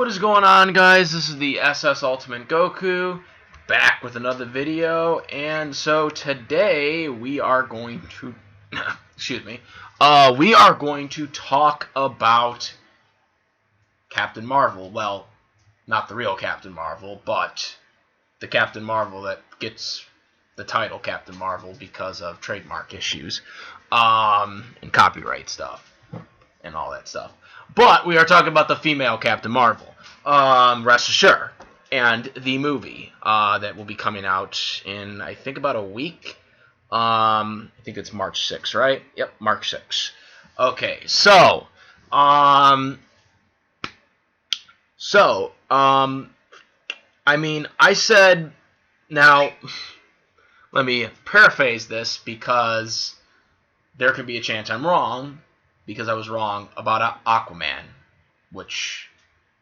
what is going on, guys? This is the SS Ultimate Goku, back with another video, and so today we are going to, excuse me, we are going to talk about Captain Marvel. Well, not the real Captain Marvel, but the Captain Marvel that gets the title Captain Marvel because of trademark issues, and copyright stuff, and all that stuff. But we are talking about the female Captain Marvel, rest assured, and the movie that will be coming out in, I think, about a week. I think it's March 6th, right? Yep, March 6th. Okay, so, I mean, I said, now, let me paraphrase this because there could be a chance I'm wrong, because I was wrong about Aquaman, which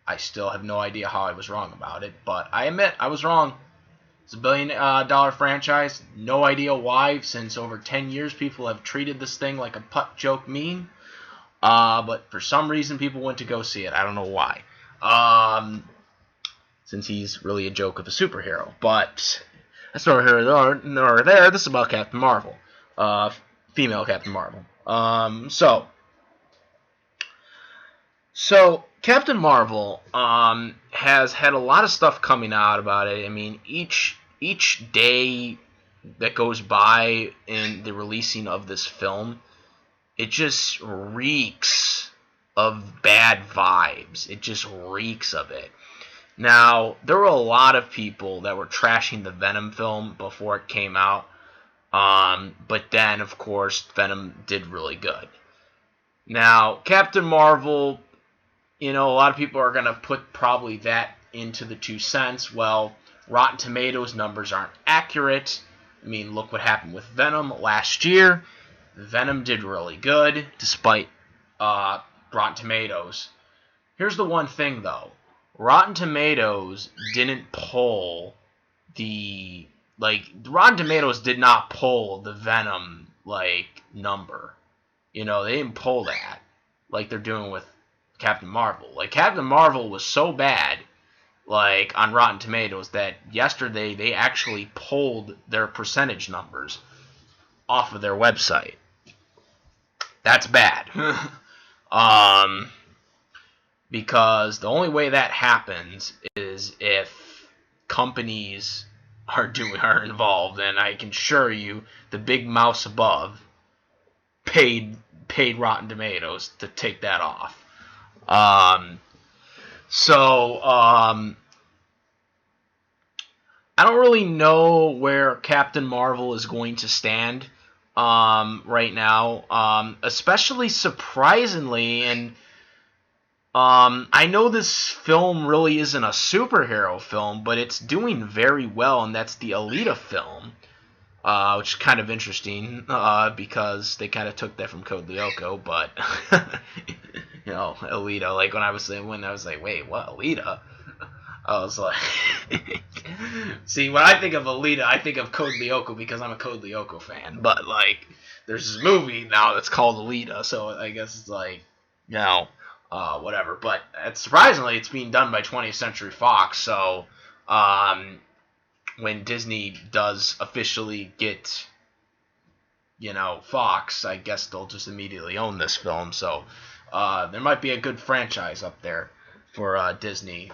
I still have no idea how I was wrong about it, but I admit I was wrong. It's a $1 billion franchise. No idea why, since over 10 years people have treated this thing like a putt joke meme. But for some reason people went to go see it. I don't know why. Since he's really a joke of a superhero. But that's neither here nor there. This is about Captain Marvel. Female Captain Marvel. So Captain Marvel has had a lot of stuff coming out about it. I mean, each day that goes by in the releasing of this film, it just reeks of bad vibes. It just reeks of it. Now, there were a lot of people that were trashing the Venom film before it came out, but then, of course, Venom did really good. Now, Captain Marvel, you know, a lot of people are going to put probably that into the 2 cents. Well, Rotten Tomatoes numbers aren't accurate. I mean, look what happened with Venom last year. Venom did really good, despite Rotten Tomatoes. Here's the one thing, though. Rotten Tomatoes didn't pull Rotten Tomatoes did not pull the Venom, number. You know, they didn't pull that like they're doing with Captain Marvel. Like, Captain Marvel was so bad, on Rotten Tomatoes, that yesterday they actually pulled their percentage numbers off of their website. That's bad. Because the only way that happens is if companies are involved, and I can assure you the big mouse above paid Rotten Tomatoes to take that off. I don't really know where Captain Marvel is going to stand right now, especially surprisingly, and I know this film really isn't a superhero film, but it's doing very well, and that's the Alita film, which is kind of interesting because they kind of took that from Code Lyoko, but you know, Alita. Like, when I was like, wait, what, Alita? I was like, see, when I think of Alita, I think of Code Lyoko because I'm a Code Lyoko fan. But there's this movie now that's called Alita, so I guess it's whatever. But surprisingly, it's being done by 20th Century Fox. So when Disney does officially get, Fox, I guess they'll just immediately own this film. So there might be a good franchise up there for Disney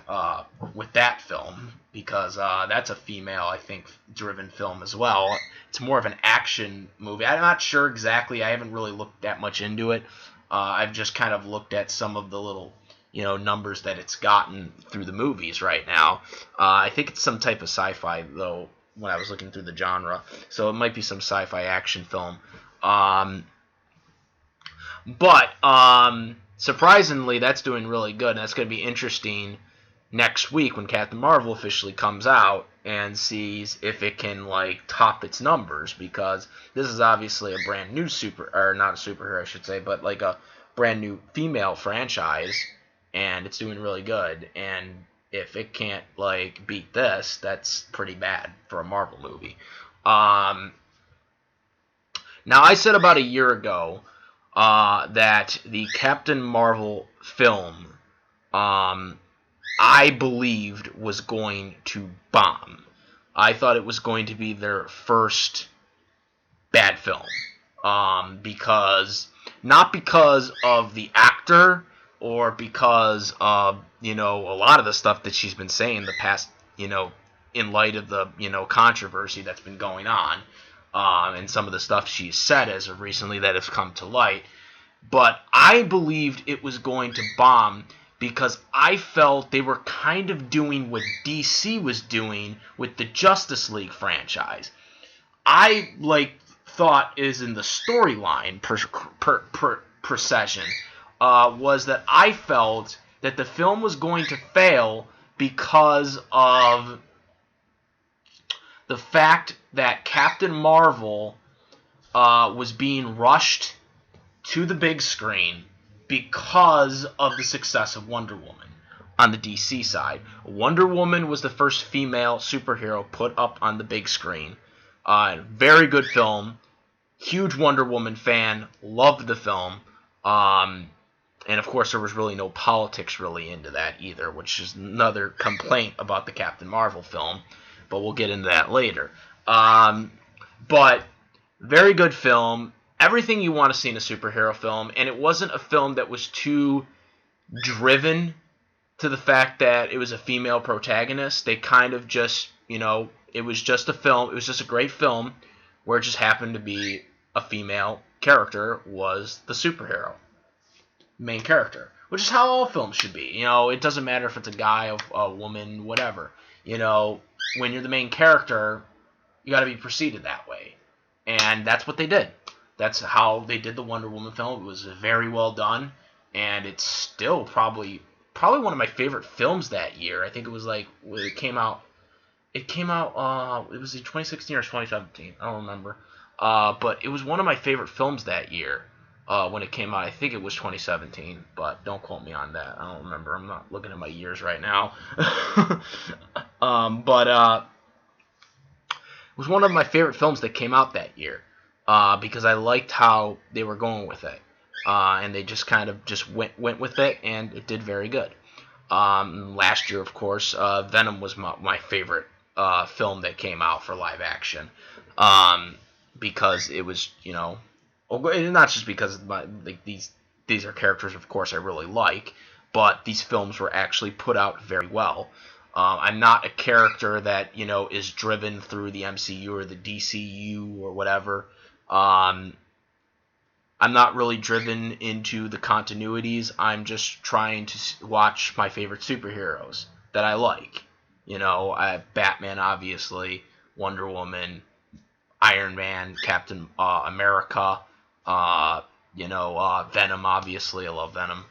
with that film, because that's a female, I think, driven film as well. It's more of an action movie. I'm not sure exactly. I haven't really looked that much into it. I've just kind of looked at some of the little, numbers that it's gotten through the movies right now. I think it's some type of sci-fi, though, when I was looking through the genre. So it might be some sci-fi action film. But surprisingly, that's doing really good, and that's going to be interesting next week when Captain Marvel officially comes out and sees if it can top its numbers, because this is obviously a brand new not a superhero, I should say, but a brand new female franchise, and it's doing really good. And if it can't beat this, that's pretty bad for a Marvel movie. Now, I said about a year ago that the Captain Marvel film I believed was going to bomb. I thought it was going to be their first bad film. Because not because of the actor or because of a lot of the stuff that she's been saying the past in light of the controversy that's been going on, and some of the stuff she's said as of recently that has come to light. But I believed it was going to bomb because I felt they were kind of doing what DC was doing with the Justice League franchise. I thought is in the storyline procession was that I felt that the film was going to fail because of the fact that Captain Marvel was being rushed to the big screen because of the success of Wonder Woman on the DC side. Wonder Woman was the first female superhero put up on the big screen. Very good film. Huge Wonder Woman fan. Loved the film. And of course, there was really no politics really into that either, which is another complaint about the Captain Marvel film. But we'll get into that later. But very good film. Everything you want to see in a superhero film. And it wasn't a film that was too driven to the fact that it was a female protagonist. They kind of just, it was just a film. It was just a great film where it just happened to be a female character was the superhero, main character, which is how all films should be. It doesn't matter if it's a guy, a woman, whatever. When you're the main character, you got to be preceded that way. And that's what they did. That's how they did the Wonder Woman film. It was very well done, and it's still probably one of my favorite films that year. I think it was it came out. It was in 2016 or 2017. I don't remember. But it was one of my favorite films that year when it came out. I think it was 2017, but don't quote me on that. I don't remember. I'm not looking at my years right now. But it was one of my favorite films that came out that year because I liked how they were going with it. And they just kind of just went with it, and it did very good. Last year, of course, Venom was my favorite film that came out for live action, because it was, not just because these are characters, of course, I really like, but these films were actually put out very well. I'm not a character that is driven through the MCU or the DCU or whatever. I'm not really driven into the continuities. I'm just trying to watch my favorite superheroes that I like. Batman, obviously, Wonder Woman, Iron Man, Captain America, Venom, obviously. I love Venom.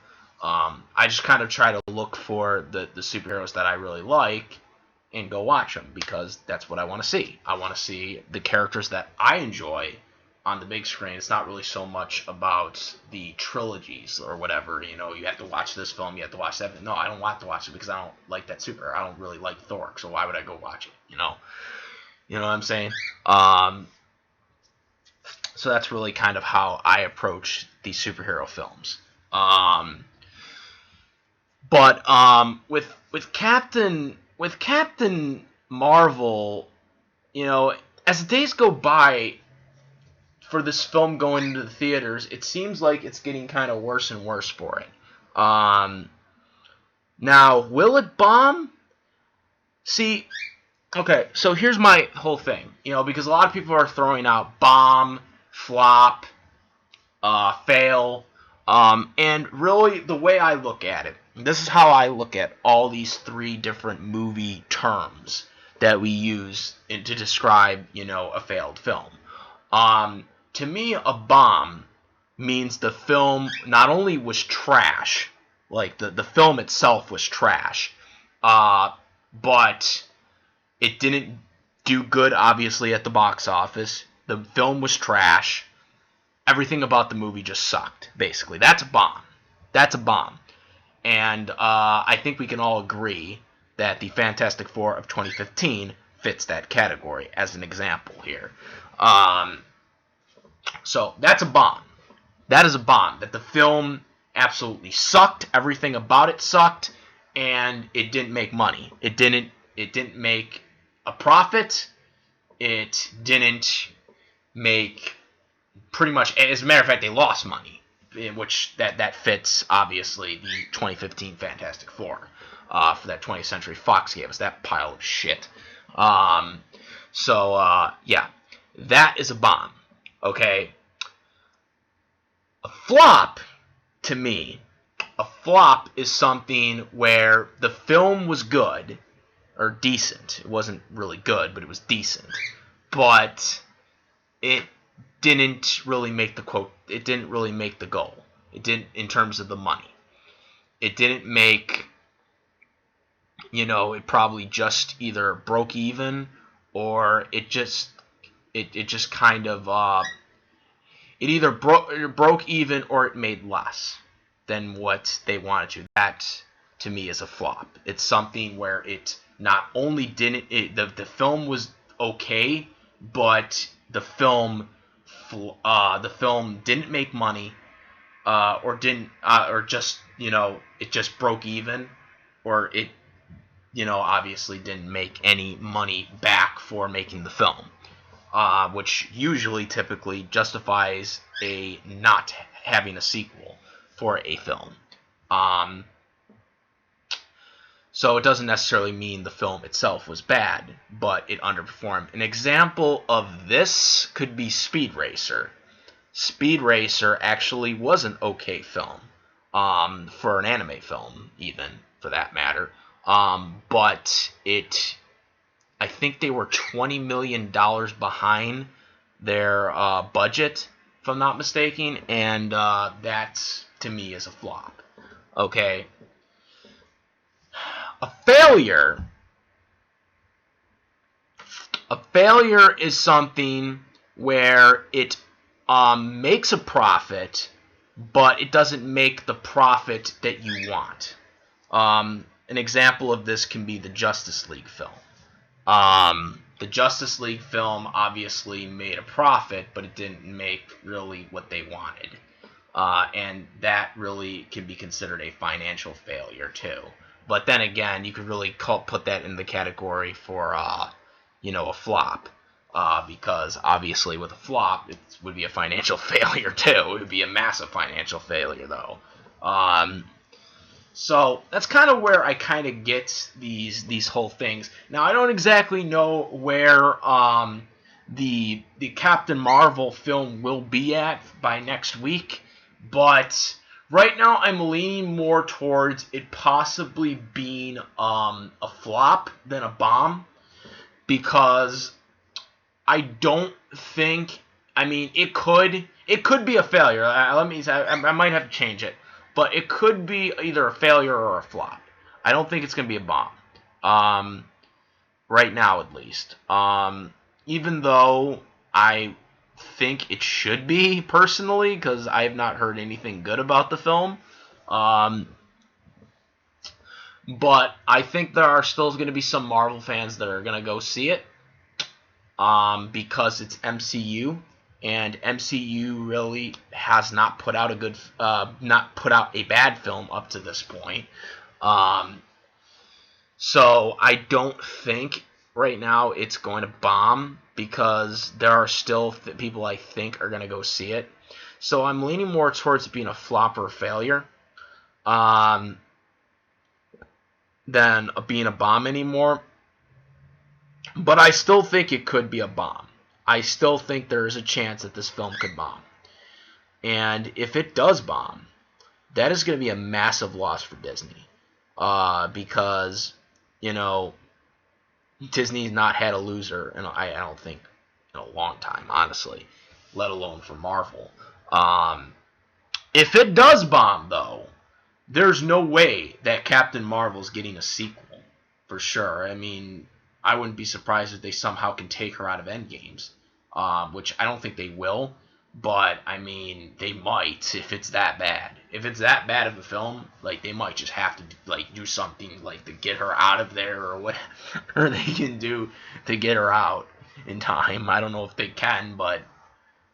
I just kind of try to look for the superheroes that I really like and go watch them because that's what I want to see. I want to see the characters that I enjoy on the big screen. It's not really so much about the trilogies or whatever. You have to watch this film, you have to watch that. No, I don't want to watch it because I don't like that superhero. I don't really like Thor, so why would I go watch it? You know what I'm saying? So that's really kind of how I approach these superhero films. But with Captain Marvel, as the days go by for this film going into the theaters, it seems like it's getting kind of worse and worse for it. Now, will it bomb? See, okay, so here's my whole thing. Because a lot of people are throwing out bomb, flop, fail, and really the way I look at it, this is how I look at all these three different movie terms that we use to describe, a failed film. To me, a bomb means the film not only was trash, like the film itself was trash, but it didn't do good, obviously, at the box office. The film was trash. Everything about the movie just sucked, basically. That's a bomb. That's a bomb. And I think we can all agree that the Fantastic Four of 2015 fits that category as an example here. So that's a bomb. That is a bomb. That the film absolutely sucked. Everything about it sucked. and it didn't make money. It didn't make a profit. It didn't make pretty much. As a matter of fact, they lost money, which that fits obviously the 2015 Fantastic Four for that 20th Century Fox gave us that pile of shit. Yeah, that is a bomb. Okay, a flop to me. A flop is something where the film was good or decent. It wasn't really good, but it was decent. But it didn't really make the quote. It didn't really make the goal. It didn't in terms of the money. It didn't make. It probably just either broke even or it just kind of it either broke even or it made less than what they wanted to. That to me is a flop. It's something where it not only didn't the film was okay, but the film didn't make money, or didn't or just it just broke even, or it obviously didn't make any money back for making the film, which usually typically justifies a not having a sequel for a film. So it doesn't necessarily mean the film itself was bad, but it underperformed. An example of this could be Speed Racer. Speed Racer actually was an okay film, for an anime film, even, for that matter. But I think they were $20 million behind their budget, if I'm not mistaken, and that, to me, is a flop. Okay? A failure is something where it makes a profit, but it doesn't make the profit that you want. An example of this can be the Justice League film. The Justice League film obviously made a profit, but it didn't make really what they wanted. And that really can be considered a financial failure too. But then again, you could really put that in the category for a flop. Because obviously with a flop, it would be a financial failure too. It would be a massive financial failure though. So that's kind of where I kind of get these whole things. Now I don't exactly know where the Captain Marvel film will be at by next week, but right now I'm leaning more towards it possibly being a flop than a bomb, because I don't think. I mean, it could be a failure. I might have to change it, but it could be either a failure or a flop. I don't think it's gonna be a bomb. Right now, at least. Even though I think it should be, personally, because I have not heard anything good about the film. But I think there are still going to be some Marvel fans that are going to go see it, because it's MCU, and MCU really has not put out a bad film up to this point. So I don't think right now it's going to bomb, because there are still people I think are going to go see it. So I'm leaning more towards it being a flop or a failure, than being a bomb anymore. But I still think it could be a bomb. I still think there is a chance that this film could bomb. And if it does bomb, that is going to be a massive loss for Disney. Because, Disney's not had a loser, and I don't think, in a long time, honestly, let alone for Marvel. If it does bomb, though, there's no way that Captain Marvel's getting a sequel, for sure. I mean, I wouldn't be surprised if they somehow can take her out of Endgames, which I don't think they will, but, I mean, they might if it's that bad. If it's that bad of a film, they might just have to, do something, to get her out of there, or whatever they can do to get her out in time. I don't know if they can, but,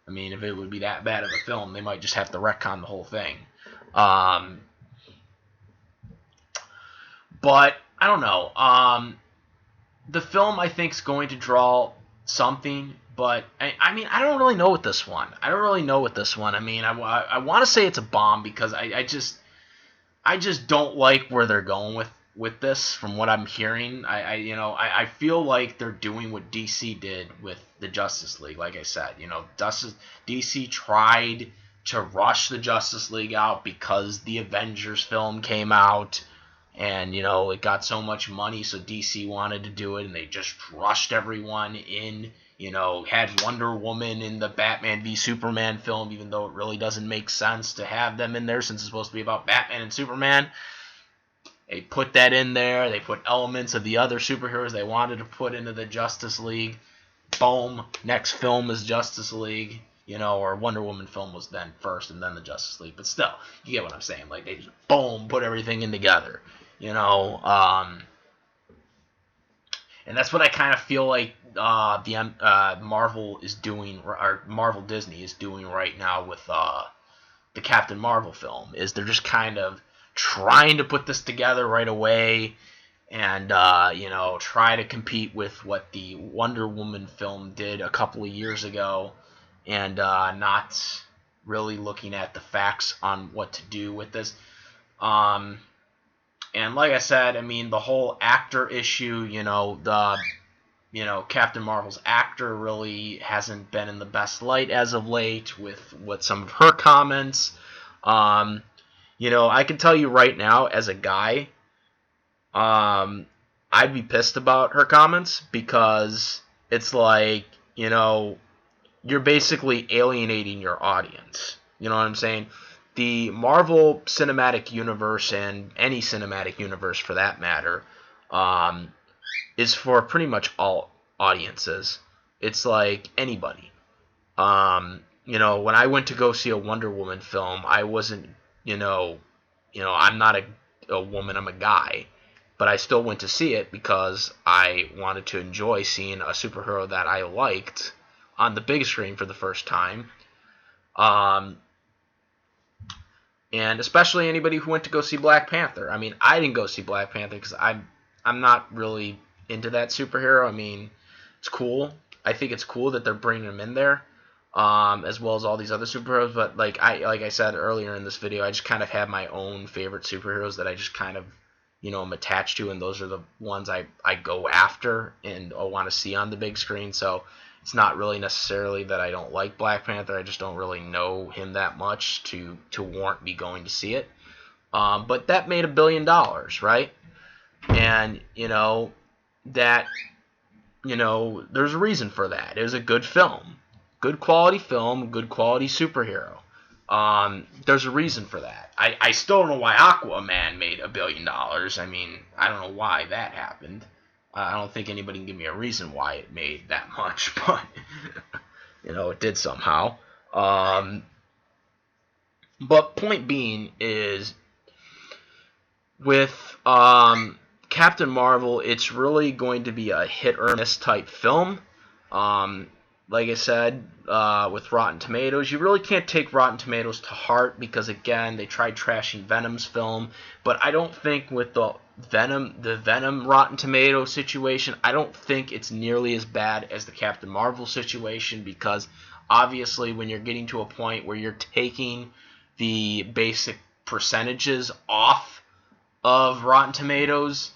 I mean, if it would be that bad of a film, they might just have to retcon the whole thing. But I don't know. The film I think is going to draw something, but I mean I don't really know with this one. I don't really know with this one. I mean I want to say it's a bomb because I just don't like where they're going with this. From what I'm hearing, I feel like they're doing what DC did with the Justice League. Like I said, DC tried to rush the Justice League out because the Avengers film came out, and it got so much money, so DC wanted to do it, and they just rushed everyone in. Had Wonder Woman in the Batman v Superman film, even though it really doesn't make sense to have them in there since it's supposed to be about Batman and Superman. They put that in there. They put elements of the other superheroes they wanted to put into the Justice League. Boom. Next film is Justice League. Or Wonder Woman film was then first and then the Justice League. But still, you get what I'm saying. Like, they just, boom, put everything in together. And that's what I kind of feel like Marvel is doing, or Marvel Disney is doing right now with the Captain Marvel film. Is they're just kind of trying to put this together right away, and try to compete with what the Wonder Woman film did a couple of years ago, and not really looking at the facts on what to do with this. And like I said, I mean, the whole actor issue, Captain Marvel's actor really hasn't been in the best light as of late with what some of her comments. I can tell you right now, as a guy, I'd be pissed about her comments because it's like, you're basically alienating your audience. You know what I'm saying? The Marvel Cinematic Universe, and any cinematic universe for that matter, is for pretty much all audiences. It's like anybody. When I went to go see a Wonder Woman film, I wasn't, I'm not a woman, I'm a guy. But I still went to see it because I wanted to enjoy seeing a superhero that I liked on the big screen for the first time. And especially anybody who went to go see Black Panther. I mean, I didn't go see Black Panther because I'm not really into that superhero. I mean, it's cool. I think it's cool that they're bringing him in there, as well as all these other superheroes. But like I said earlier in this video, I just kind of have my own favorite superheroes that I just kind of am attached to, and those are the ones I go after and I want to see on the big screen. So it's not really necessarily that I don't like Black Panther. I just don't really know him that much to warrant me going to see it. But that made $1 billion, right? And, that, there's a reason for that. It was a good film. Good quality film, good quality superhero. There's a reason for that. I still don't know why Aquaman made $1 billion. I mean, I don't know why that happened. I don't think anybody can give me a reason why it made that much, but it did somehow. But point being is, with Captain Marvel, it's really going to be a hit or miss type film. Like I said, with Rotten Tomatoes, you really can't take Rotten Tomatoes to heart because, again, they tried trashing Venom's film. But I don't think with the Venom Rotten Tomatoes situation, I don't think it's nearly as bad as the Captain Marvel situation, because obviously when you're getting to a point where you're taking the basic percentages off of Rotten Tomatoes,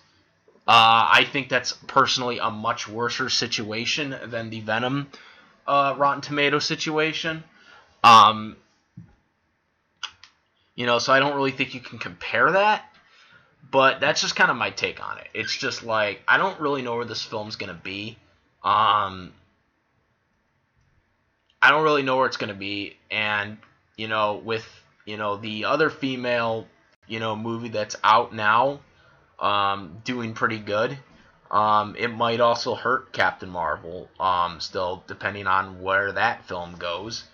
I think that's personally a much worse situation than the Venom Rotten Tomatoes situation. So I don't really think you can compare that. But that's just kind of my take on it. It's just like, I don't really know where this film's going to be. I don't really know where it's going to be. And, with, the other female, movie that's out now, doing pretty good, it might also hurt Captain Marvel, still, depending on where that film goes.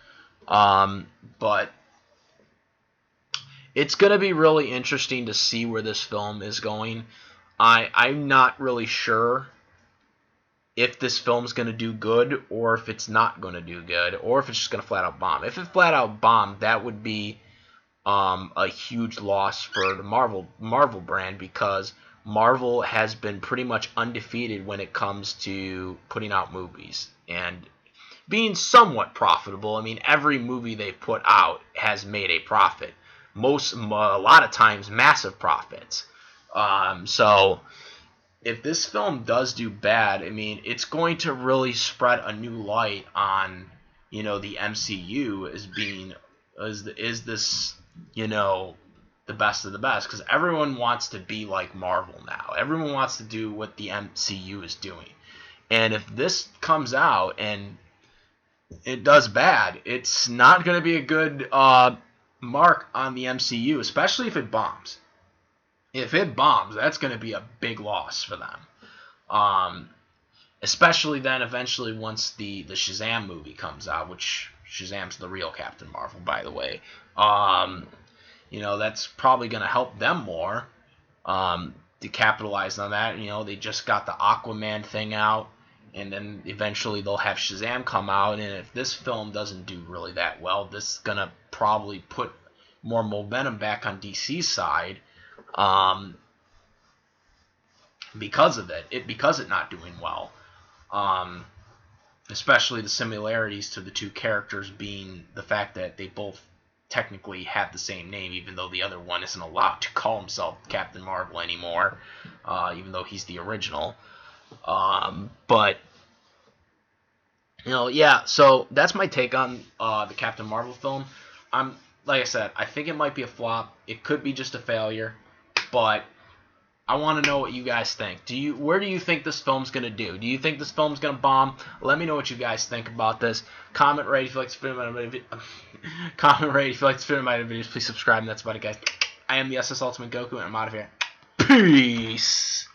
But it's going to be really interesting to see where this film is going. I'm not really sure if this film's going to do good or if it's not going to do good or if it's just going to flat out bomb. If it flat out bombed, that would be a huge loss for the Marvel brand, because Marvel has been pretty much undefeated when it comes to putting out movies and being somewhat profitable. I mean, every movie they put out has made a profit. A lot of times, massive profits. So if this film does do bad, I mean, it's going to really spread a new light on, the MCU as being, is this, the best of the best, because everyone wants to be like Marvel now. Everyone wants to do what the MCU is doing. And if this comes out and it does bad, it's not going to be a good mark on the MCU, especially if it bombs. If it bombs, that's going to be a big loss for them. Especially then eventually once the Shazam movie comes out, which Shazam's the real Captain Marvel, by the way. That's probably going to help them more to capitalize on that. They just got the Aquaman thing out, and then eventually they'll have Shazam come out, and if this film doesn't do really that well, this is going to probably put more momentum back on DC's side because of because it's not doing well. Especially the similarities to the two characters being the fact that they both technically have the same name, even though the other one isn't allowed to call himself Captain Marvel anymore, even though he's the original. But yeah. So that's my take on the Captain Marvel film. Like I said, I think it might be a flop. It could be just a failure, but I want to know what you guys think. Where do you think this film's going to do? Do you think this film's going to bomb? Let me know what you guys think about this. Comment, rate if you like this video. Comment, rate if you like this video. My videos, please subscribe. And that's about it, guys. I am the SS Ultimate Goku, and I'm out of here. Peace.